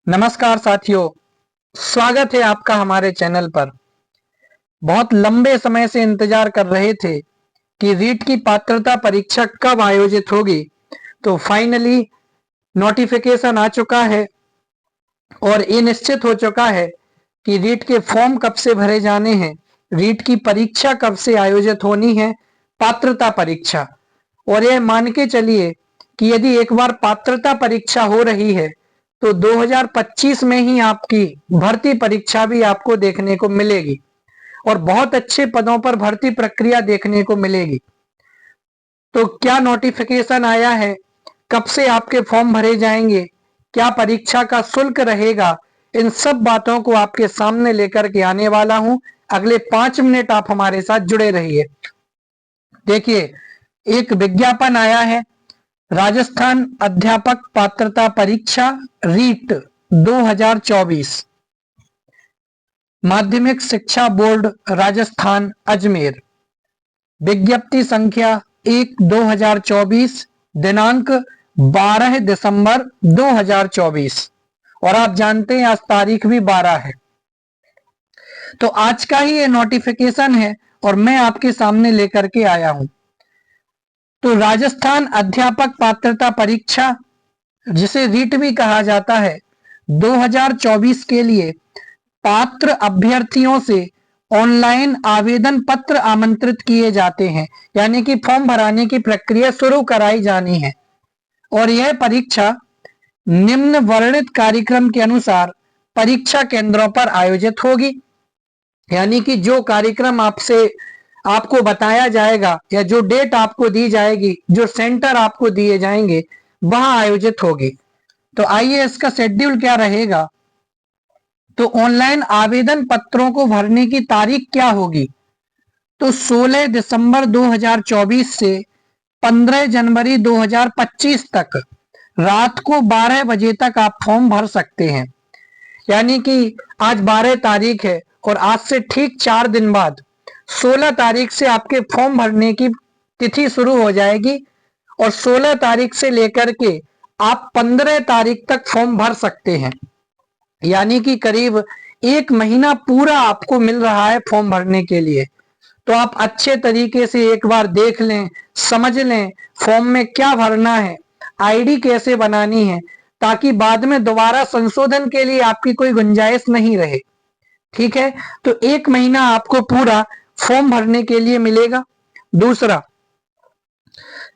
नमस्कार साथियों, स्वागत है आपका हमारे चैनल पर। बहुत लंबे समय से इंतजार कर रहे थे कि रीट की पात्रता परीक्षा कब आयोजित होगी, तो फाइनली नोटिफिकेशन आ चुका है और ये निश्चित हो चुका है कि रीट के फॉर्म कब से भरे जाने हैं, रीट की परीक्षा कब से आयोजित होनी है, पात्रता परीक्षा। और यह मान के चलिए कि यदि एक बार पात्रता परीक्षा हो रही है तो 2025 में ही आपकी भर्ती परीक्षा भी आपको देखने को मिलेगी और बहुत अच्छे पदों पर भर्ती प्रक्रिया देखने को मिलेगी। तो क्या नोटिफिकेशन आया है, कब से आपके फॉर्म भरे जाएंगे, क्या परीक्षा का शुल्क रहेगा, इन सब बातों को आपके सामने लेकर के आने वाला हूं। अगले 5 मिनट आप हमारे साथ जुड़े रहिए। देखिए, एक विज्ञापन आया है, राजस्थान अध्यापक पात्रता परीक्षा रीट 2024, माध्यमिक शिक्षा बोर्ड राजस्थान अजमेर, विज्ञप्ति संख्या 1/2024, दिनांक 12 दिसंबर 2024। और आप जानते हैं आज तारीख भी 12 है, तो आज का ही ये नोटिफिकेशन है और मैं आपके सामने लेकर के आया हूं। तो राजस्थान अध्यापक पात्रता परीक्षा, जिसे रीट भी कहा जाता है, 2024 के लिए पात्र अभ्यर्थियों से ऑनलाइन आवेदन पत्र आमंत्रित किए जाते हैं, यानी कि फॉर्म भराने की प्रक्रिया शुरू कराई जानी है। और यह परीक्षा निम्न वर्णित कार्यक्रम के अनुसार परीक्षा केंद्रों पर आयोजित होगी, यानी कि जो कार्यक्रम आपको बताया जाएगा या जो डेट आपको दी जाएगी, जो सेंटर आपको दिए जाएंगे, वहां आयोजित होगी। तो आइए इसका शेड्यूल क्या रहेगा। तो ऑनलाइन आवेदन पत्रों को भरने की तारीख क्या होगी, तो 16 दिसंबर 2024 से 15 जनवरी 2025 तक रात को 12 बजे तक आप फॉर्म भर सकते हैं। यानी कि आज 12 तारीख है और आज से ठीक 4 दिन बाद 16 तारीख से आपके फॉर्म भरने की तिथि शुरू हो जाएगी और 16 तारीख से लेकर के आप 15 तारीख तक फॉर्म भर सकते हैं। यानी कि करीब 1 महीना पूरा आपको मिल रहा है फॉर्म भरने के लिए। तो आप अच्छे तरीके से एक बार देख लें, समझ लें फॉर्म में क्या भरना है, आईडी कैसे बनानी है, ताकि बाद में दोबारा संशोधन के लिए आपकी कोई गुंजाइश नहीं रहे। ठीक है, तो 1 महीना आपको पूरा फॉर्म भरने के लिए मिलेगा। दूसरा,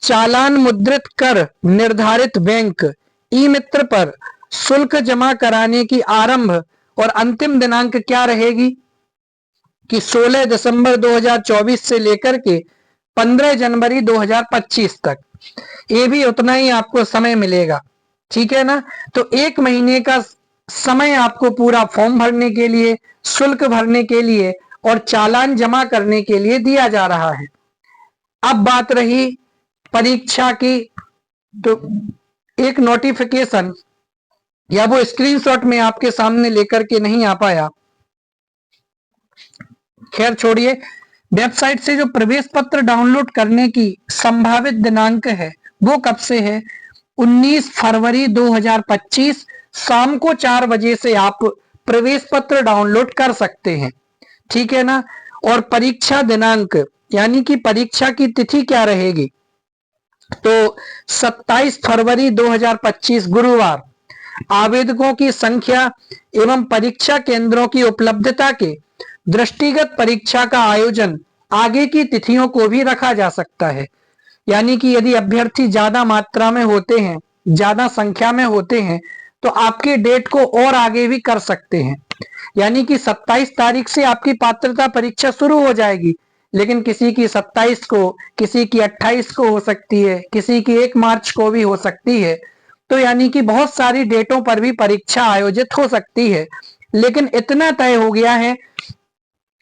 चालान मुद्रित कर निर्धारित बैंक ई मित्र पर शुल्क जमा कराने की आरंभ और अंतिम दिनांक क्या रहेगी कि 16 दिसंबर 2024 से लेकर के 15 जनवरी 2025 तक, ये भी उतना ही आपको समय मिलेगा। ठीक है ना, तो 1 महीने का समय आपको पूरा फॉर्म भरने के लिए, शुल्क भरने के लिए और चालान जमा करने के लिए दिया जा रहा है। अब बात रही परीक्षा की, तो एक नोटिफिकेशन या वो स्क्रीनशॉट में आपके सामने लेकर के नहीं आ पाया, खैर छोड़िए। वेबसाइट से जो प्रवेश पत्र डाउनलोड करने की संभावित दिनांक है वो कब से है, 19 फरवरी 2025 शाम को 4 बजे से आप प्रवेश पत्र डाउनलोड कर सकते हैं। ठीक है ना, और परीक्षा दिनांक यानी कि परीक्षा की तिथि क्या रहेगी, तो 27 फरवरी 2025 गुरुवार आवेदकों की संख्या एवं परीक्षा केंद्रों की उपलब्धता के दृष्टिगत परीक्षा का आयोजन आगे की तिथियों को भी रखा जा सकता है। यानी कि यदि अभ्यर्थी ज्यादा मात्रा में होते हैं, ज्यादा संख्या में होते हैं, तो आपके डेट को और आगे भी कर सकते हैं। यानी कि 27 तारीख से आपकी पात्रता परीक्षा शुरू हो जाएगी, लेकिन किसी की 27 को, किसी की 28 को हो सकती है, किसी की 1 मार्च को भी हो सकती है। तो यानी कि बहुत सारी डेटों पर भी परीक्षा आयोजित हो सकती है, लेकिन इतना तय हो गया है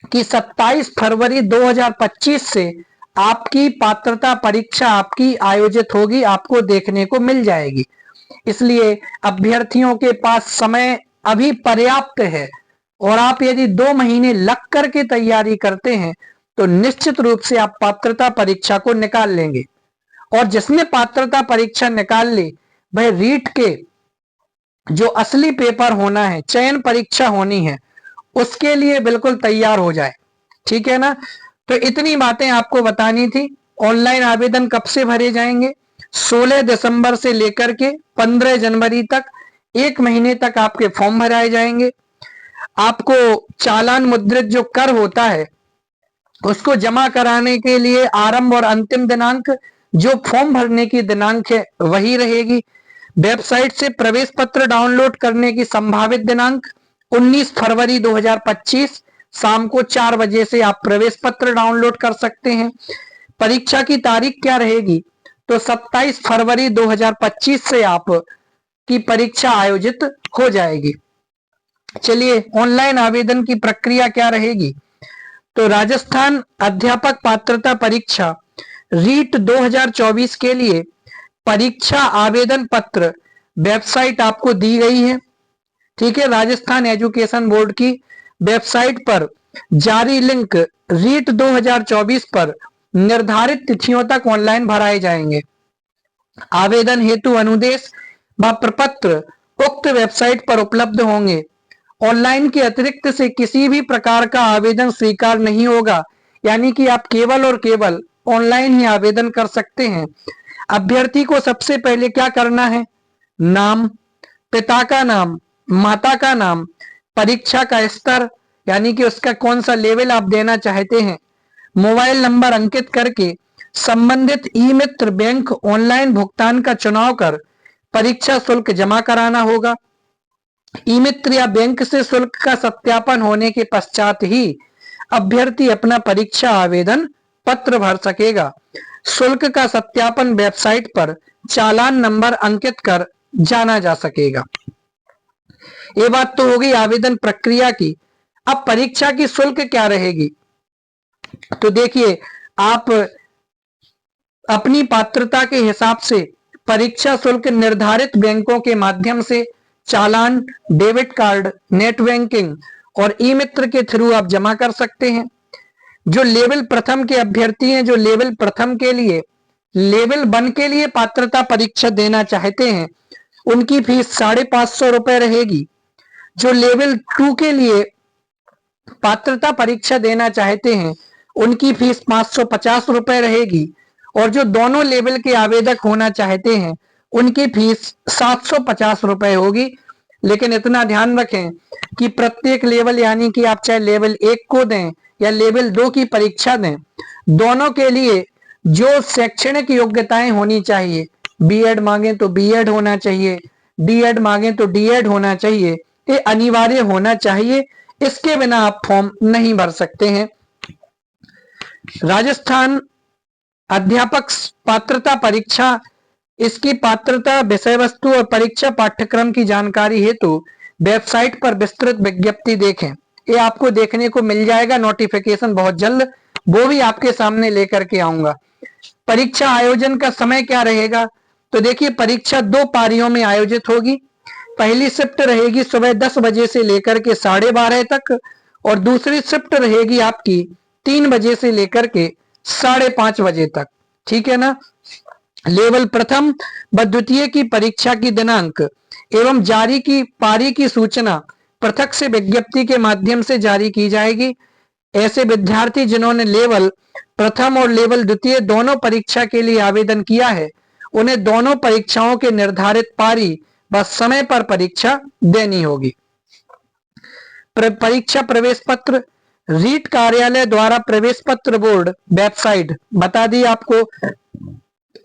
कि 27 फरवरी 2025 से आपकी पात्रता परीक्षा आपकी आयोजित होगी, आपको देखने को मिल जाएगी। इसलिए अभ्यर्थियों के पास समय अभी पर्याप्त है और आप यदि 2 महीने लग करके तैयारी करते हैं तो निश्चित रूप से आप पात्रता परीक्षा को निकाल लेंगे। और जिसने पात्रता परीक्षा निकाल ली वह रीट के जो असली पेपर होना है, चयन परीक्षा होनी है, उसके लिए बिल्कुल तैयार हो जाए। ठीक है ना। तो इतनी बातें आपको बतानी थी। ऑनलाइन आवेदन कब से भरे जाएंगे? 16 दिसंबर से लेकर के 15 जनवरी तक, 1 महीने तक आपके फॉर्म भराए जाएंगे। आपको चालान मुद्रित जो कर होता है उसको जमा कराने के लिए आरंभ और अंतिम दिनांक, जो फॉर्म भरने की दिनांक है वही रहेगी। वेबसाइट से प्रवेश पत्र डाउनलोड करने की संभावित दिनांक 19 फरवरी 2025 शाम को 4 बजे से आप प्रवेश पत्र डाउनलोड कर सकते हैं। परीक्षा की तारीख क्या रहेगी? तो 27 फरवरी 2025 से आप की परीक्षा आयोजित हो जाएगी। चलिए, ऑनलाइन आवेदन की प्रक्रिया क्या रहेगी? तो राजस्थान अध्यापक पात्रता परीक्षा रीट 2024 के लिए परीक्षा आवेदन पत्र वेबसाइट आपको दी गई है। ठीक है, राजस्थान एजुकेशन बोर्ड की वेबसाइट पर जारी लिंक रीट 2024 पर निर्धारित तिथियों तक ऑनलाइन भराए जाएंगे। आवेदन हेतु अनुदेश व प्रपत्र उक्त वेबसाइट पर उपलब्ध होंगे। ऑनलाइन के अतिरिक्त से किसी भी प्रकार का आवेदन स्वीकार नहीं होगा, यानी कि आप केवल और केवल ऑनलाइन ही आवेदन कर सकते हैं। अभ्यर्थी को सबसे पहले क्या करना है? नाम, पिता का नाम, माता का नाम, परीक्षा का स्तर यानी कि उसका कौन सा लेवल आप देना चाहते हैं, मोबाइल नंबर अंकित करके संबंधित ई मित्र बैंक ऑनलाइन भुगतान का चुनाव कर परीक्षा शुल्क जमा कराना होगा। ई मित्र या बैंक से शुल्क का सत्यापन होने के पश्चात ही अभ्यर्थी अपना परीक्षा आवेदन पत्र भर सकेगा। शुल्क का सत्यापन वेबसाइट पर चालान नंबर अंकित कर जाना जा सकेगा। ये बात तो हो गई आवेदन प्रक्रिया की। अब परीक्षा की शुल्क क्या रहेगी? तो देखिए, आप अपनी पात्रता के हिसाब से परीक्षा शुल्क निर्धारित बैंकों के माध्यम से चालान, डेबिट कार्ड, नेट बैंकिंग और ई मित्र के थ्रू आप जमा कर सकते हैं। जो लेवल प्रथम के अभ्यर्थी हैं, जो लेवल प्रथम के लिए लेवल 1 के लिए पात्रता परीक्षा देना चाहते हैं, उनकी फीस 550 रुपए रहेगी। जो लेवल 2 के लिए पात्रता परीक्षा देना चाहते हैं, उनकी फीस 550 रुपए रहेगी। और जो दोनों लेवल के आवेदक होना चाहते हैं, उनकी फीस 750 रुपए होगी। लेकिन इतना ध्यान रखें कि प्रत्येक लेवल यानी कि आप चाहे लेवल 1 को दें या लेवल 2 की परीक्षा दें, दोनों के लिए जो शैक्षणिक योग्यताएं होनी चाहिए, बीएड मांगे तो बीएड होना चाहिए, डीएड मांगे तो डीएड होना चाहिए, ये अनिवार्य होना चाहिए। इसके बिना आप फॉर्म नहीं भर सकते हैं। राजस्थान अध्यापक पात्रता परीक्षा, इसकी पात्रता, विषय वस्तु और परीक्षा पाठ्यक्रम की जानकारी हेतु वेबसाइट पर विस्तृत विज्ञप्ति देखें। ये आपको देखने को मिल जाएगा, नोटिफिकेशन बहुत जल्द वो भी आपके सामने लेकर के आऊंगा। परीक्षा आयोजन का समय क्या रहेगा? तो देखिए, परीक्षा 2 पारियों में आयोजित होगी। पहली शिफ्ट रहेगी सुबह 10 बजे से लेकर के 12:30 तक और दूसरी शिफ्ट रहेगी आपकी 3 बजे से लेकर के 5:30 बजे तक। ठीक है ना। लेवल प्रथम व द्वितीय की परीक्षा की दिनांक एवं जारी की पारी की सूचना पृथक से विज्ञप्ति के माध्यम से जारी की जाएगी। ऐसे विद्यार्थी जिन्होंने लेवल प्रथम और लेवल द्वितीय दोनों परीक्षा के लिए आवेदन किया है, उन्हें दोनों परीक्षाओं के निर्धारित पारी व समय पर परीक्षा देनी होगी। परीक्षा प्रवेश पत्र रीट कार्यालय द्वारा प्रवेश पत्र बोर्ड वेबसाइट बता दी आपको,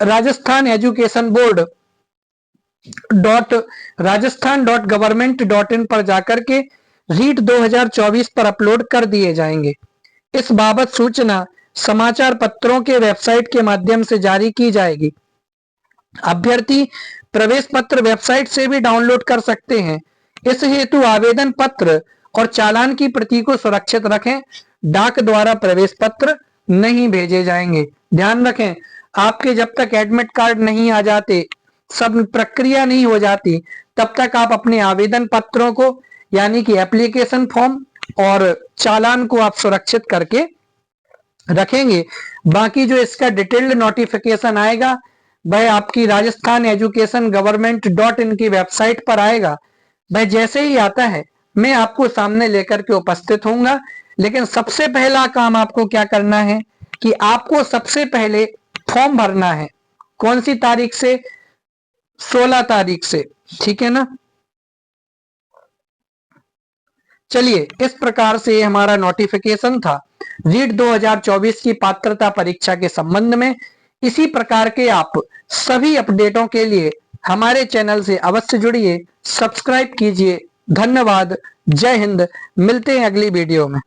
राजस्थान एजुकेशन बोर्ड .rajasthan.government.in पर जाकर के रीट 2024 पर अपलोड कर दिए जाएंगे। इस बाबत सूचना समाचार पत्रों के वेबसाइट के माध्यम से जारी की जाएगी। अभ्यर्थी प्रवेश पत्र वेबसाइट से भी डाउनलोड कर सकते हैं। इस हेतु आवेदन पत्र और चालान की प्रति को सुरक्षित रखें। डाक द्वारा प्रवेश पत्र नहीं भेजे जाएंगे। ध्यान रखें, आपके जब तक एडमिट कार्ड नहीं आ जाते, सब प्रक्रिया नहीं हो जाती, तब तक आप अपने आवेदन पत्रों को यानी कि एप्लीकेशन फॉर्म और चालान को आप सुरक्षित करके रखेंगे। बाकी जो इसका डिटेल्ड नोटिफिकेशन आएगा वह आपकी राजस्थान एजुकेशन गवर्नमेंट .in की वेबसाइट पर आएगा। वह जैसे ही आता है मैं आपको सामने लेकर के उपस्थित होऊंगा। लेकिन सबसे पहला काम आपको क्या करना है कि आपको सबसे पहले फॉर्म भरना है। कौन सी तारीख से? 16 तारीख से, ठीक है ना। चलिए, इस प्रकार से हमारा नोटिफिकेशन था रीट 2024 की पात्रता परीक्षा के संबंध में। इसी प्रकार के आप सभी अपडेटों के लिए हमारे चैनल से अवश्य जुड़िए, सब्सक्राइब कीजिए। धन्यवाद। जय हिंद। मिलते हैं अगली वीडियो में।